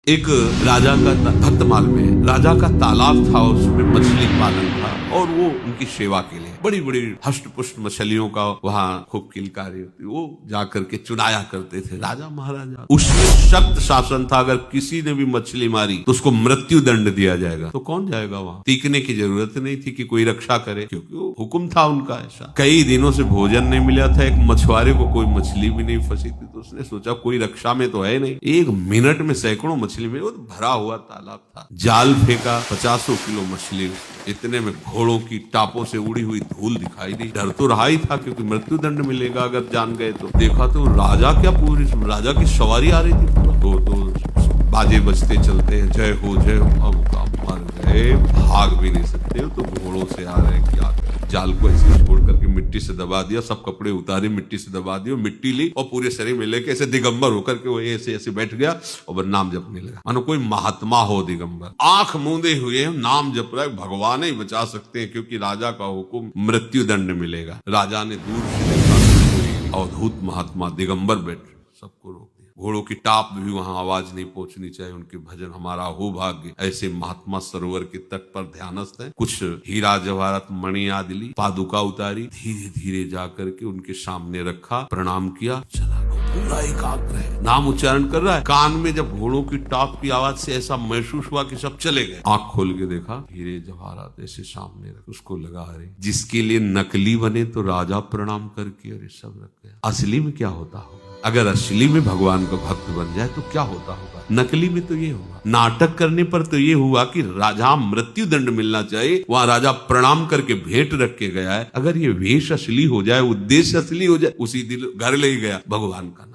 एक राजा का भक्तमाल में राजा का तालाब था, उसमें मछली पालन था और वो उनकी सेवा के लिए बड़ी बड़ी हष्ट पुष्ट मछलियों का वहाँ खूब किलकारी होती, वो जाकर के चुनाया करते थे राजा महाराजा। उसमें सख्त शासन था, अगर किसी ने भी मछली मारी तो उसको मृत्यु दंड दिया जाएगा। तो कौन जाएगा वहाँ? टीकने की जरूरत नहीं थी कि कोई रक्षा करे, क्योंकि वो हुक्म था उनका ऐसा। कई दिनों से भोजन नहीं मिला था, एक मछुआरे को कोई मछली भी नहीं फंसी थी, तो उसने सोचा कोई रक्षा में तो है नहीं, एक मिनट में सैकड़ों मछली मिली। वो तो भरा हुआ तालाब था, जाल फेंका, 50 किलो मछली, इतने में घोड़ों की टापों से उड़ी हुई धूल दिखाई दी। डर तो रहा ही था क्योंकि मृत्यु दंड मिलेगा अगर जान गए तो। देखा तो राजा क्या पूरी राजा की सवारी आ रही थी, तो बाजे बजते चलते हैं, जय हो जय हो। हम मर गए, भाग भी नहीं सकते हो, तो घोड़ों से आ रहे हैं, क्या जाल को ऐसे छोड़ करके मिट्टी से दबा दिया, सब कपड़े उतारे, मिट्टी से दबा दिया, मिट्टी ली और पूरे शरीर में लेके ऐसे दिगंबर होकर के वो ऐसे ऐसे बैठ गया और नाम जपने लगा, मानो कोई महात्मा हो दिगंबर। आंख मूंदे हुए नाम जप रहा है, भगवान ही बचा सकते हैं क्योंकि राजा का हुक्म, मृत्यु दंड मिलेगा। राजा ने दूर से देखा, अवधूत महात्मा दिगंबर बैठ, सबको रोक दिया। घोड़ों की टाप भी वहां आवाज नहीं पहुंचनी चाहिए, उनके भजन हमारा हो भाग्य। ऐसे महात्मा सरोवर के तट पर ध्यानस्थ है, कुछ हीरा जवाहरात मणि आदि ली, पादुका उतारी, धीरे धीरे जाकर के उनके सामने रखा, प्रणाम किया, चला पूरा एकाग्र है, नाम उच्चारण कर रहा है। कान में जब घोड़ों की टाप की आवाज से ऐसा महसूस हुआ कि सब चले गए। आंख खोल के देखा, हीरे जवाहरात ऐसे सामने रख, उसको लगा अरे जिसके लिए नकली बने तो राजा प्रणाम करके और सब रख गया, असली में क्या होता होगा? अगर असली में भगवान का भक्त बन जाए तो क्या होता होगा? नकली में तो ये हुआ, नाटक करने पर तो ये हुआ कि राजा मृत्यु दंड मिलना चाहिए, वहां राजा प्रणाम करके भेंट रख के गया है। अगर ये वेश असली हो जाए, उद्देश्य असली हो जाए, उसी दिन घर ले गया भगवान का नाम।